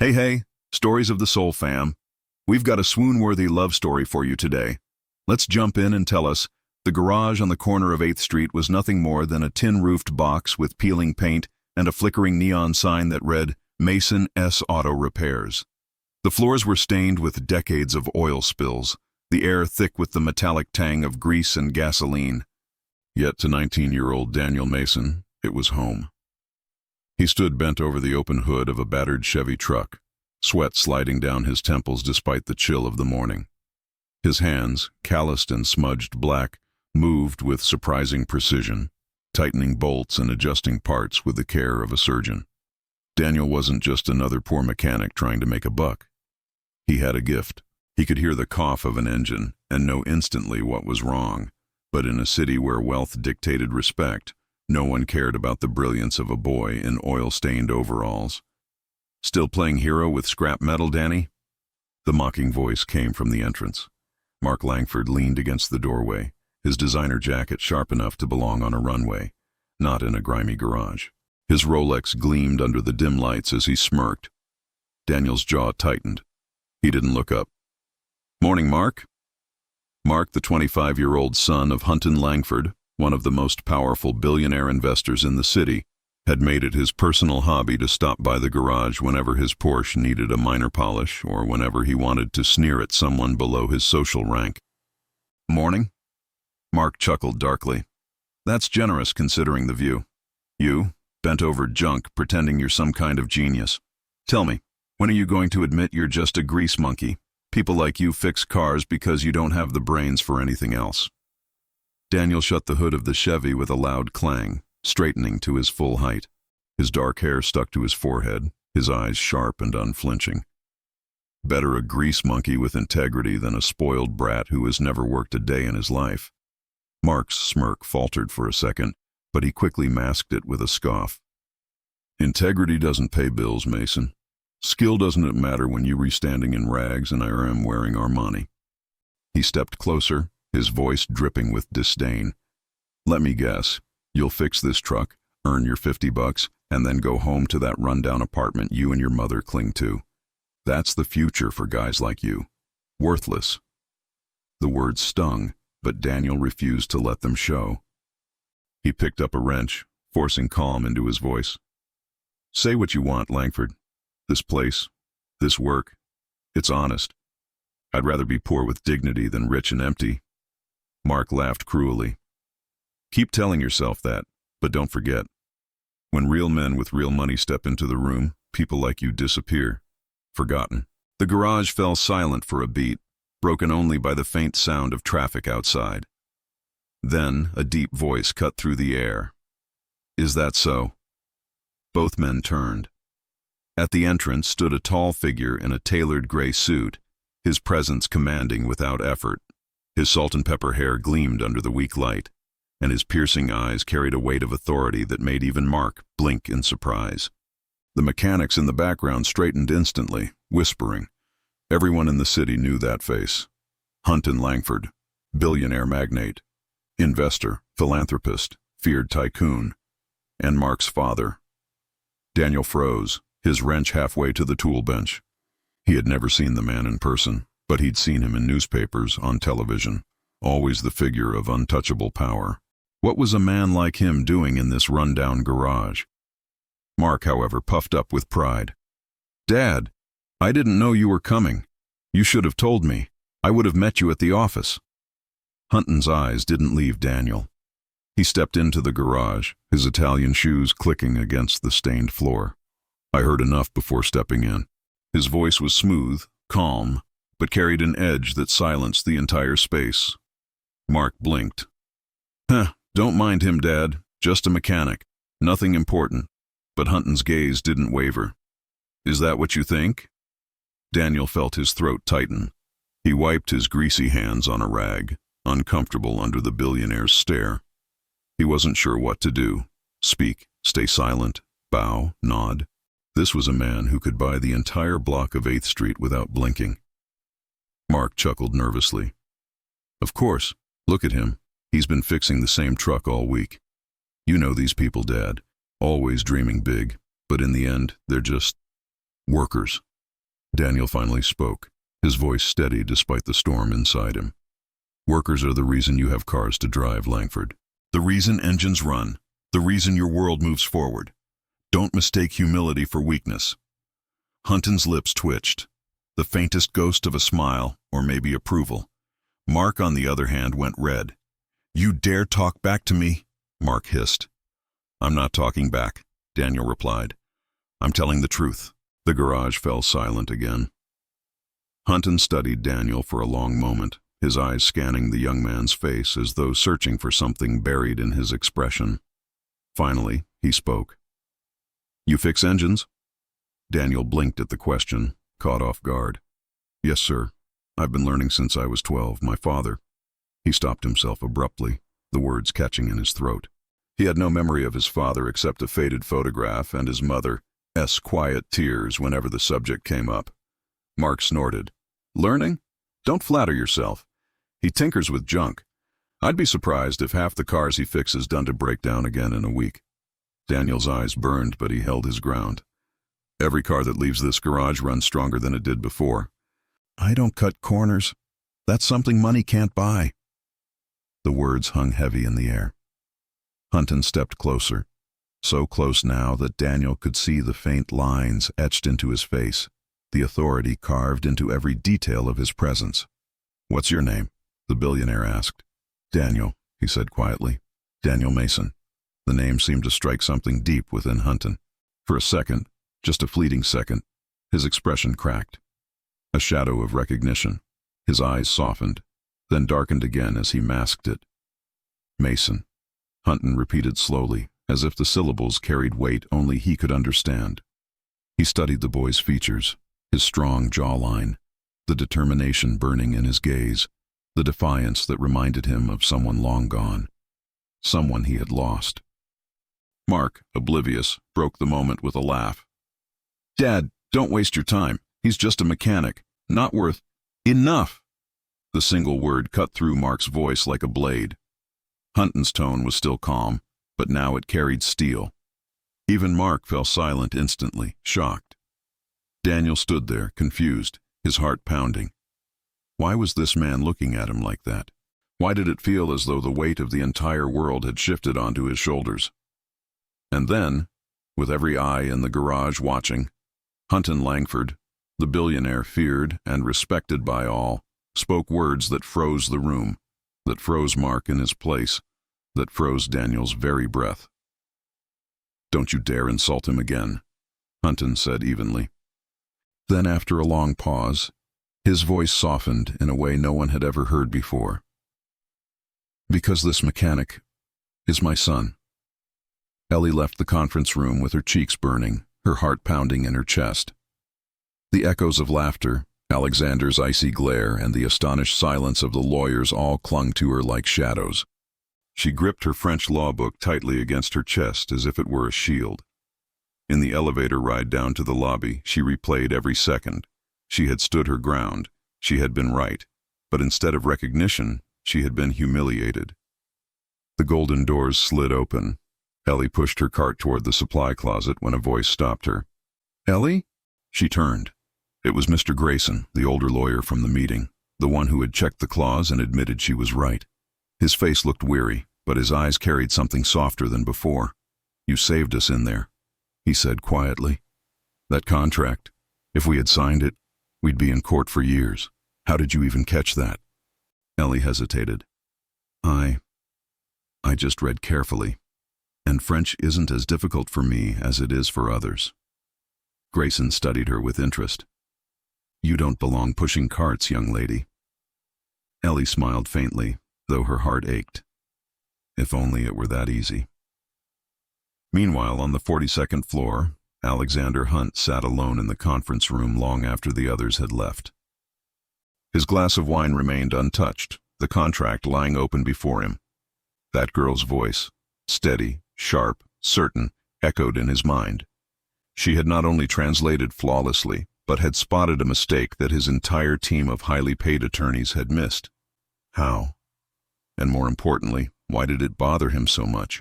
Hey, stories of the Soul fam. We've got a swoon-worthy love story for you today. Let's jump in and tell us, the garage on the corner of 8th Street was nothing more than a tin-roofed box with peeling paint and a flickering neon sign that read, Mason S. Auto Repairs. The floors were stained with decades of oil spills, the air thick with the metallic tang of grease and gasoline. Yet to 19-year-old Daniel Mason, it was home. He stood bent over the open hood of a battered Chevy truck, sweat sliding down his temples despite the chill of the morning. His hands, calloused and smudged black, moved with surprising precision, tightening bolts and adjusting parts with the care of a surgeon. Daniel wasn't just another poor mechanic trying to make a buck. He had a gift. He could hear the cough of an engine and know instantly what was wrong. But in a city where wealth dictated respect, no one cared about the brilliance of a boy in oil-stained overalls. Still playing hero with scrap metal, Danny? The mocking voice came from the entrance. Mark Langford leaned against the doorway, his designer jacket sharp enough to belong on a runway, not in a grimy garage. His Rolex gleamed under the dim lights as he smirked. Daniel's jaw tightened. He didn't look up. "Morning, Mark." Mark, the 25-year-old son of Hunton Langford, one of the most powerful billionaire investors in the city, had made it his personal hobby to stop by the garage whenever his Porsche needed a minor polish or whenever he wanted to sneer at someone below his social rank. "Morning?" Mark chuckled darkly. "That's generous considering the view. You, bent over junk, pretending you're some kind of genius. Tell me, when are you going to admit you're just a grease monkey? People like you fix cars because you don't have the brains for anything else." Daniel shut the hood of the Chevy with a loud clang, straightening to his full height. His dark hair stuck to his forehead, his eyes sharp and unflinching. Better a grease monkey with integrity than a spoiled brat who has never worked a day in his life. Mark's smirk faltered for a second, but he quickly masked it with a scoff. "Integrity doesn't pay bills, Mason. Skill doesn't matter when you're standing in rags and I am wearing Armani." He stepped closer, his voice dripping with disdain. "Let me guess, you'll fix this truck, earn your $50, and then go home to that rundown apartment you and your mother cling to. That's the future for guys like you. Worthless." The words stung, but Daniel refused to let them show. He picked up a wrench, forcing calm into his voice. "Say what you want, Langford. This place, this work, it's honest. I'd rather be poor with dignity than rich and empty." Mark laughed cruelly. "Keep telling yourself that, but don't forget. When real men with real money step into the room, people like you disappear. Forgotten." The garage fell silent for a beat, broken only by the faint sound of traffic outside. Then a deep voice cut through the air. "Is that so?" Both men turned. At the entrance stood a tall figure in a tailored gray suit, his presence commanding without effort. His salt-and-pepper hair gleamed under the weak light, and his piercing eyes carried a weight of authority that made even Mark blink in surprise. The mechanics in the background straightened instantly, whispering. Everyone in the city knew that face. Hunton Langford, billionaire magnate, investor, philanthropist, feared tycoon, and Mark's father. Daniel froze, his wrench halfway to the tool bench. He had never seen the man in person, but he'd seen him in newspapers, on television, always the figure of untouchable power. What was a man like him doing in this rundown garage? Mark, however, puffed up with pride. "Dad, I didn't know you were coming. You should have told me. I would have met you at the office." Hunton's eyes didn't leave Daniel. He stepped into the garage, his Italian shoes clicking against the stained floor. "I heard enough before stepping in." His voice was smooth, calm, but carried an edge that silenced the entire space. Mark blinked. Don't mind him, Dad. Just a mechanic. Nothing important." But Hunton's gaze didn't waver. "Is that what you think?" Daniel felt his throat tighten. He wiped his greasy hands on a rag, uncomfortable under the billionaire's stare. He wasn't sure what to do. Speak, stay silent, bow, nod. This was a man who could buy the entire block of 8th Street without blinking. Mark chuckled nervously. "Of course. Look at him. He's been fixing the same truck all week. You know these people, Dad. Always dreaming big, but in the end, they're just workers." Daniel finally spoke, his voice steady despite the storm inside him. Workers are the reason you have cars to drive, Langford. The reason engines run. The reason your world moves forward. Don't mistake humility for weakness. Hunton's lips twitched, the faintest ghost of a smile, or maybe approval. Mark, on the other hand, went red. You dare talk back to me? Mark hissed. I'm not talking back, Daniel replied. I'm telling the truth. The garage fell silent again. Hunton studied Daniel for a long moment, his eyes scanning the young man's face as though searching for something buried in his expression. Finally, he spoke. You fix engines? Daniel blinked at the question, caught off guard. Yes, sir. I've been learning since I was 12. My father. He stopped himself abruptly, the words catching in his throat. He had no memory of his father except a faded photograph and his mother's quiet tears whenever the subject came up. Mark snorted. Learning? Don't flatter yourself. He tinkers with junk. I'd be surprised if half the cars he fixes done to break down again in a week. Daniel's eyes burned, but he held his ground. Every car that leaves this garage runs stronger than it did before. I don't cut corners. That's something money can't buy. The words hung heavy in the air. Hunton stepped closer, so close now that Daniel could see the faint lines etched into his face, the authority carved into every detail of his presence. What's your name? The billionaire asked. Daniel, he said quietly. Daniel Mason. The name seemed to strike something deep within Hunton. For a second, just a fleeting second, his expression cracked. A shadow of recognition. His eyes softened, then darkened again as he masked it. Mason. Hunton repeated slowly, as if the syllables carried weight only he could understand. He studied the boy's features, his strong jawline, the determination burning in his gaze, the defiance that reminded him of someone long gone, someone he had lost. Mark, oblivious, broke the moment with a laugh. Dad, don't waste your time. He's just a mechanic. Not worth... Enough! The single word cut through Mark's voice like a blade. Hunton's tone was still calm, but now it carried steel. Even Mark fell silent instantly, shocked. Daniel stood there, confused, his heart pounding. Why was this man looking at him like that? Why did it feel as though the weight of the entire world had shifted onto his shoulders? And then, with every eye in the garage watching, Hunton Langford, the billionaire feared and respected by all, spoke words that froze the room, that froze Mark in his place, that froze Daniel's very breath. Don't you dare insult him again, Hunton said evenly. Then, after a long pause, his voice softened in a way no one had ever heard before. Because this mechanic is my son. Ellie left the conference room with her cheeks burning, her heart pounding in her chest. The echoes of laughter, Alexander's icy glare, and the astonished silence of the lawyers all clung to her like shadows. She gripped her French law book tightly against her chest as if it were a shield. In the elevator ride down to the lobby, she replayed every second. She had stood her ground. She had been right. But instead of recognition, she had been humiliated. The golden doors slid open. Ellie pushed her cart toward the supply closet when a voice stopped her. Ellie? She turned. It was Mr. Grayson, the older lawyer from the meeting, the one who had checked the clause and admitted she was right. His face looked weary, but his eyes carried something softer than before. You saved us in there, he said quietly. That contract, if we had signed it, we'd be in court for years. How did you even catch that? Ellie hesitated. I just read carefully, and French isn't as difficult for me as it is for others. Grayson studied her with interest. You don't belong pushing carts, young lady. Ellie smiled faintly, though her heart ached. If only it were that easy. Meanwhile, on the 42nd floor, Alexander Hunt sat alone in the conference room long after the others had left. His glass of wine remained untouched, the contract lying open before him. That girl's voice, steady, sharp, certain, echoed in his mind. She had not only translated flawlessly, but had spotted a mistake that his entire team of highly paid attorneys had missed. How? And more importantly, why did it bother him so much?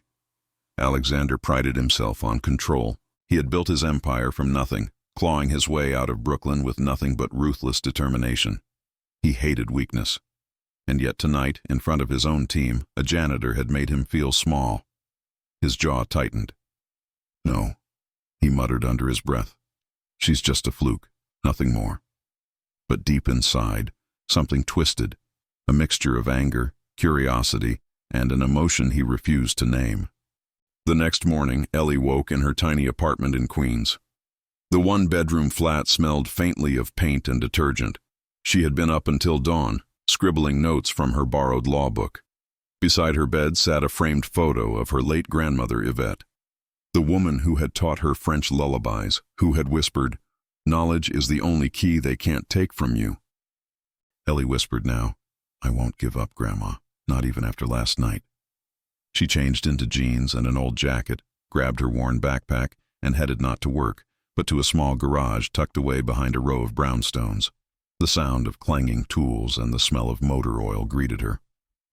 Alexander prided himself on control. He had built his empire from nothing, clawing his way out of Brooklyn with nothing but ruthless determination. He hated weakness. And yet tonight, in front of his own team, a janitor had made him feel small. His jaw tightened. "No," he muttered under his breath. "She's just a fluke, nothing more." But deep inside, something twisted, a mixture of anger, curiosity, and an emotion he refused to name. The next morning, Ellie woke in her tiny apartment in Queens. The one-bedroom flat smelled faintly of paint and detergent. She had been up until dawn, scribbling notes from her borrowed law book. Beside her bed sat a framed photo of her late grandmother, Yvette, the woman who had taught her French lullabies, who had whispered, "Knowledge is the only key they can't take from you." Ellie whispered now, "I won't give up, Grandma, not even after last night." She changed into jeans and an old jacket, grabbed her worn backpack, and headed not to work, but to a small garage tucked away behind a row of brownstones. The sound of clanging tools and the smell of motor oil greeted her.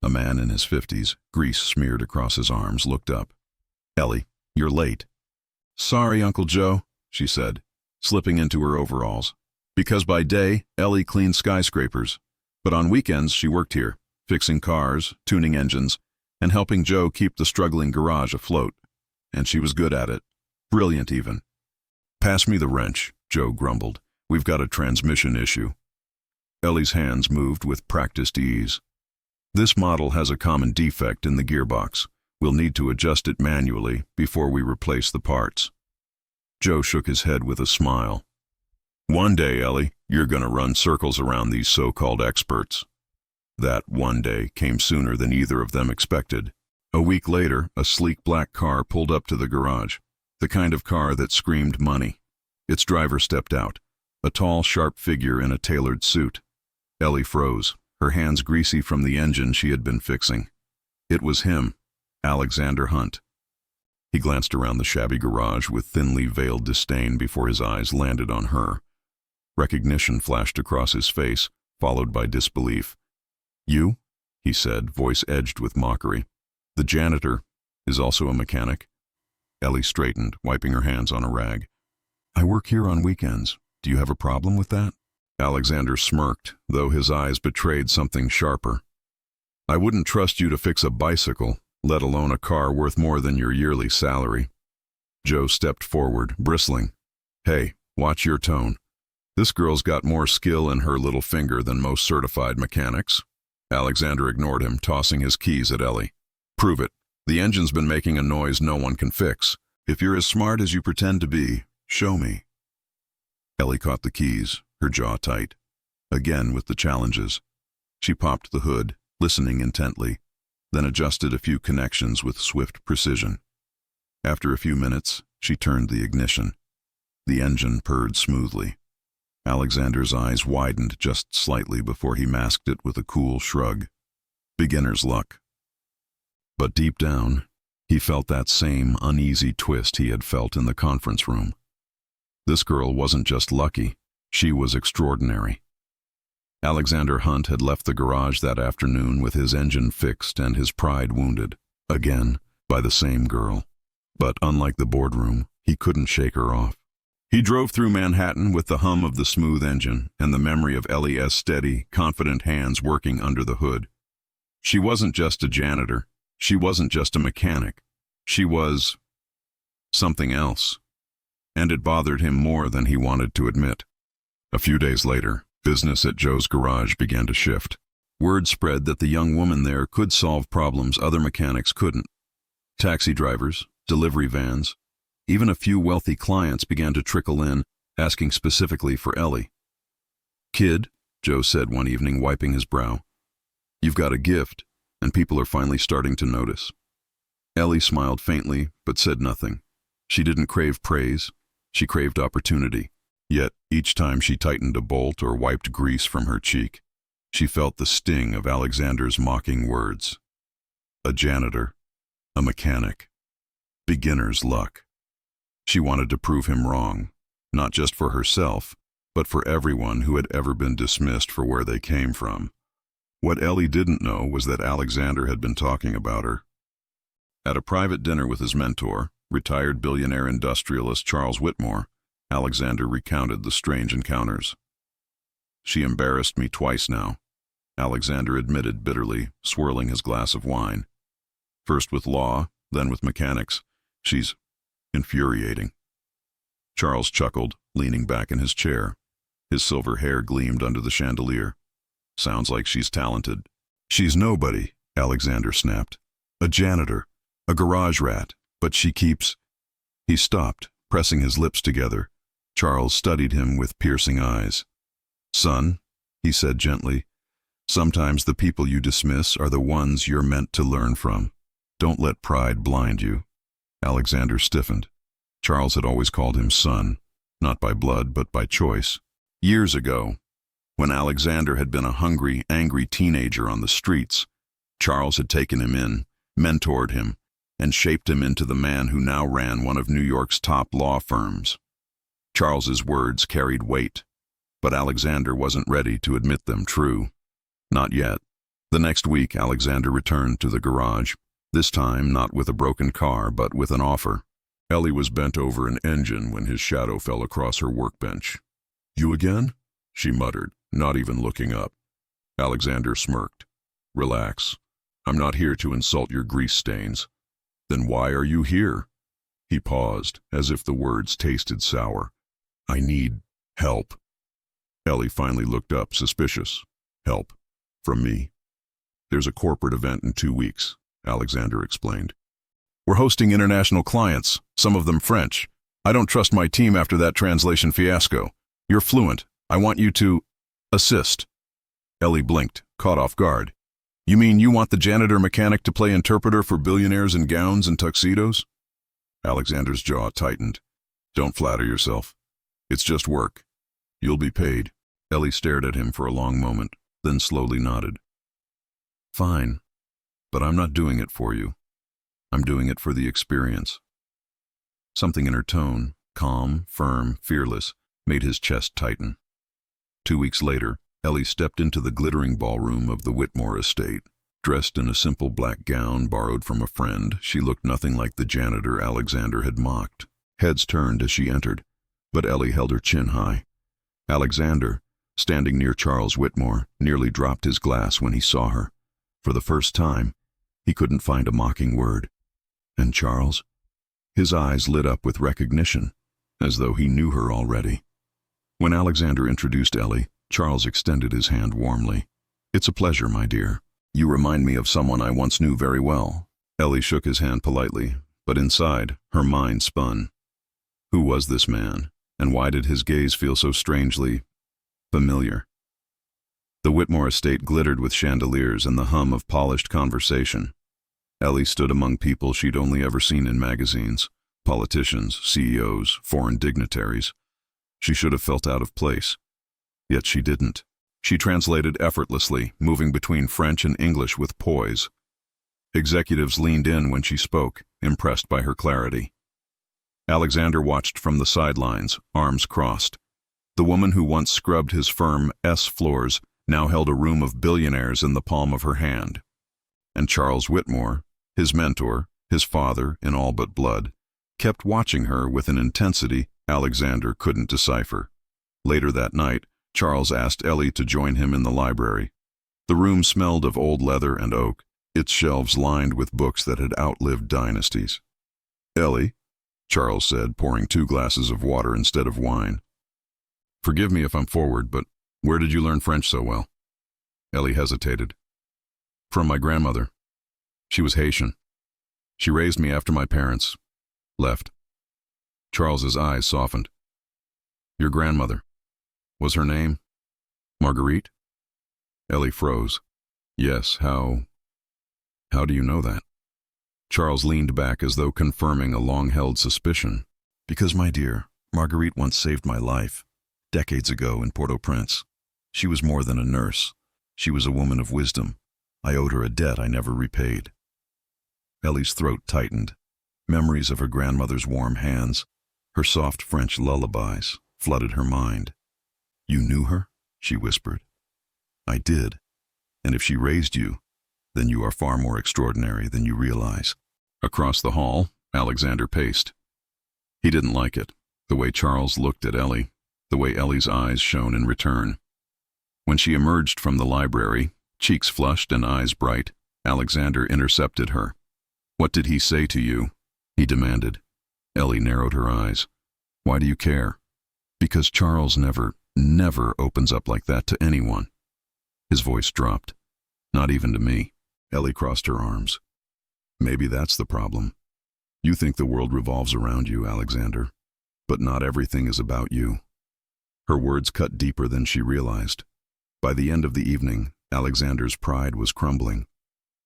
A man in his 50s, grease smeared across his arms, looked up. "Ellie, you're late." "Sorry, Uncle Joe," she said, slipping into her overalls. Because by day, Ellie cleaned skyscrapers, but on weekends she worked here, fixing cars, tuning engines, and helping Joe keep the struggling garage afloat. And she was good at it. Brilliant, even. "Pass me the wrench," Joe grumbled. "We've got a transmission issue." Ellie's hands moved with practiced ease. "This model has a common defect in the gearbox. We'll need to adjust it manually before we replace the parts." Joe shook his head with a smile. "One day, Ellie, you're going to run circles around these so-called experts." That one day came sooner than either of them expected. A week later, a sleek black car pulled up to the garage, the kind of car that screamed money. Its driver stepped out, a tall, sharp figure in a tailored suit. Ellie froze, her hands greasy from the engine she had been fixing. It was him, Alexander Hunt. He glanced around the shabby garage with thinly veiled disdain before his eyes landed on her. Recognition flashed across his face, followed by disbelief. "You?" he said, voice edged with mockery. "The janitor is also a mechanic." Ellie straightened, wiping her hands on a rag. "I work here on weekends. Do you have a problem with that?" Alexander smirked, though his eyes betrayed something sharper. "I wouldn't trust you to fix a bicycle, let alone a car worth more than your yearly salary." Joe stepped forward, bristling. "Hey, watch your tone. This girl's got more skill in her little finger than most certified mechanics." Alexander ignored him, tossing his keys at Ellie. "Prove it. The engine's been making a noise no one can fix. If you're as smart as you pretend to be, show me." Ellie caught the keys, her jaw tight. Again with the challenges. She popped the hood, listening intently, then adjusted a few connections with swift precision. After a few minutes, she turned the ignition. The engine purred smoothly. Alexander's eyes widened just slightly before he masked it with a cool shrug. Beginner's luck. But deep down, he felt that same uneasy twist he had felt in the conference room. This girl wasn't just lucky, she was extraordinary. Alexander Hunt had left the garage that afternoon with his engine fixed and his pride wounded, again, by the same girl. But unlike the boardroom, he couldn't shake her off. He drove through Manhattan with the hum of the smooth engine and the memory of Ellie's steady, confident hands working under the hood. She wasn't just a janitor. She wasn't just a mechanic. She was something else. And it bothered him more than he wanted to admit. A few days later, business at Joe's garage began to shift. Word spread that the young woman there could solve problems other mechanics couldn't. Taxi drivers, delivery vans, even a few wealthy clients began to trickle in, asking specifically for Ellie. "Kid," Joe said one evening, wiping his brow, "you've got a gift, and people are finally starting to notice." Ellie smiled faintly, but said nothing. She didn't crave praise, she craved opportunity. Yet, each time she tightened a bolt or wiped grease from her cheek, she felt the sting of Alexander's mocking words. A janitor, a mechanic, beginner's luck. She wanted to prove him wrong, not just for herself, but for everyone who had ever been dismissed for where they came from. What Ellie didn't know was that Alexander had been talking about her. At a private dinner with his mentor, retired billionaire industrialist Charles Whitmore, Alexander recounted the strange encounters. She embarrassed me twice now, Alexander admitted bitterly, swirling his glass of wine. First with law, then with mechanics. She's infuriating. Charles chuckled, leaning back in his chair. His silver hair gleamed under the chandelier. Sounds like she's talented. She's nobody, Alexander snapped. A janitor, a garage rat, but she keeps... He stopped, pressing his lips together. Charles studied him with piercing eyes. Son, he said gently, sometimes the people you dismiss are the ones you're meant to learn from. Don't let pride blind you. Alexander stiffened. Charles had always called him son, not by blood but by choice. Years ago, when Alexander had been a hungry, angry teenager on the streets, Charles had taken him in, mentored him, and shaped him into the man who now ran one of New York's top law firms. Charles's words carried weight, but Alexander wasn't ready to admit them true. Not yet. The next week, Alexander returned to the garage, this time not with a broken car, but with an offer. Ellie was bent over an engine when his shadow fell across her workbench. You again? She muttered, not even looking up. Alexander smirked. Relax. I'm not here to insult your grease stains. Then why are you here? He paused, as if the words tasted sour. I need help. Ellie finally looked up, suspicious. Help. From me. There's a corporate event in 2 weeks, Alexander explained. We're hosting international clients, some of them French. I don't trust my team after that translation fiasco. You're fluent. I want you to assist. Ellie blinked, caught off guard. You mean you want the janitor mechanic to play interpreter for billionaires in gowns and tuxedos? Alexander's jaw tightened. Don't flatter yourself. It's just work. You'll be paid. Ellie stared at him for a long moment, then slowly nodded. Fine, but I'm not doing it for you. I'm doing it for the experience. Something in her tone, calm, firm, fearless, made his chest tighten. 2 weeks later, Ellie stepped into the glittering ballroom of the Whitmore estate. Dressed in a simple black gown borrowed from a friend, she looked nothing like the janitor Alexander had mocked. Heads turned as she entered, but Ellie held her chin high. Alexander, standing near Charles Whitmore, nearly dropped his glass when he saw her. For the first time, he couldn't find a mocking word. And Charles? His eyes lit up with recognition, as though he knew her already. When Alexander introduced Ellie, Charles extended his hand warmly. It's a pleasure, my dear. You remind me of someone I once knew very well. Ellie shook his hand politely, but inside, her mind spun. Who was this man, and why did his gaze feel so strangely familiar? The Whitmore estate glittered with chandeliers and the hum of polished conversation. Ellie stood among people she'd only ever seen in magazines, politicians, CEOs, foreign dignitaries. She should have felt out of place. Yet she didn't. She translated effortlessly, moving between French and English with poise. Executives leaned in when she spoke, impressed by her clarity. Alexander watched from the sidelines, arms crossed. The woman who once scrubbed his firm floors now held a room of billionaires in the palm of her hand. And Charles Whitmore, his mentor, his father in all but blood, kept watching her with an intensity Alexander couldn't decipher. Later that night, Charles asked Ellie to join him in the library. The room smelled of old leather and oak, its shelves lined with books that had outlived dynasties. Ellie, Charles said, pouring 2 glasses of water instead of wine. Forgive me if I'm forward, but where did you learn French so well? Ellie hesitated. From my grandmother. She was Haitian. She raised me after my parents left. Charles's eyes softened. Your grandmother. Was her name Marguerite? Ellie froze. Yes, how do you know that? Charles leaned back as though confirming a long-held suspicion. Because, my dear, Marguerite once saved my life, decades ago in Port-au-Prince. She was more than a nurse. She was a woman of wisdom. I owed her a debt I never repaid. Ellie's throat tightened. Memories of her grandmother's warm hands, her soft French lullabies, flooded her mind. You knew her? She whispered. I did. And if she raised you, then you are far more extraordinary than you realize. Across the hall, Alexander paced. He didn't like it. The way Charles looked at Ellie, the way Ellie's eyes shone in return. When she emerged from the library, cheeks flushed and eyes bright, Alexander intercepted her. "What did he say to you?" he demanded. Ellie narrowed her eyes. "Why do you care?" "Because Charles never opens up like that to anyone." His voice dropped. "Not even to me." Ellie crossed her arms. "Maybe that's the problem. You think the world revolves around you, Alexander, but not everything is about you." Her words cut deeper than she realized. By the end of the evening, Alexander's pride was crumbling.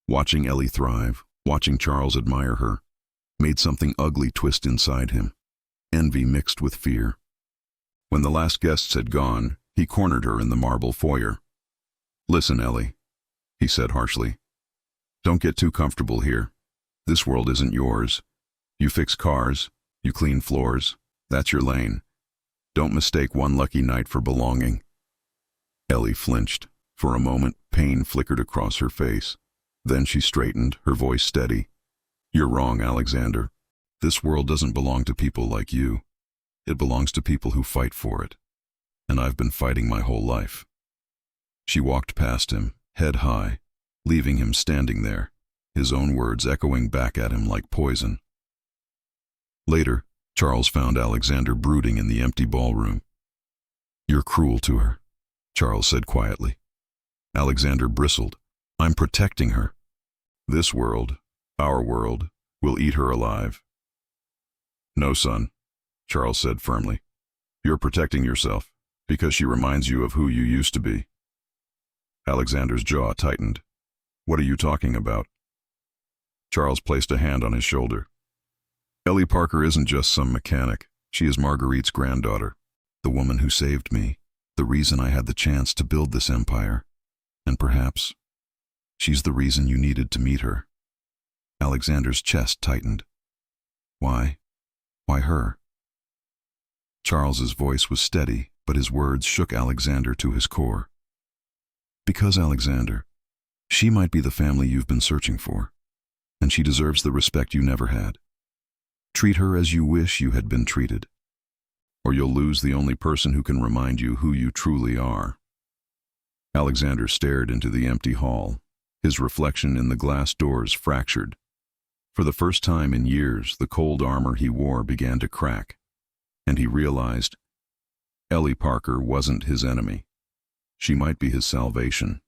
Watching Ellie thrive, watching Charles admire her, made something ugly twist inside him. Envy mixed with fear. When the last guests had gone, he cornered her in the marble foyer. "Listen, Ellie," he said harshly. "Don't get too comfortable here. This world isn't yours. You fix cars, you clean floors, that's your lane. Don't mistake one lucky night for belonging." Ellie flinched. For a moment, pain flickered across her face. Then she straightened, her voice steady. "You're wrong, Alexander. This world doesn't belong to people like you. It belongs to people who fight for it. And I've been fighting my whole life." She walked past him, head high, leaving him standing there, his own words echoing back at him like poison. Later, Charles found Alexander brooding in the empty ballroom. "You're cruel to her," Charles said quietly. Alexander bristled. "I'm protecting her. This world, our world, will eat her alive." "No, son," Charles said firmly. "You're protecting yourself, because she reminds you of who you used to be." Alexander's jaw tightened. "What are you talking about?" Charles placed a hand on his shoulder. "Ellie Parker isn't just some mechanic. She is Marguerite's granddaughter, the woman who saved me, the reason I had the chance to build this empire. And perhaps she's the reason you needed to meet her." Alexander's chest tightened. "Why? Why her?" Charles's voice was steady, but his words shook Alexander to his core. "Because, Alexander, she might be the family you've been searching for, and she deserves the respect you never had. Treat her as you wish you had been treated, or you'll lose the only person who can remind you who you truly are." Alexander stared into the empty hall. His reflection in the glass doors fractured. For the first time in years, the cold armor he wore began to crack, and he realized Ellie Parker wasn't his enemy. She might be his salvation.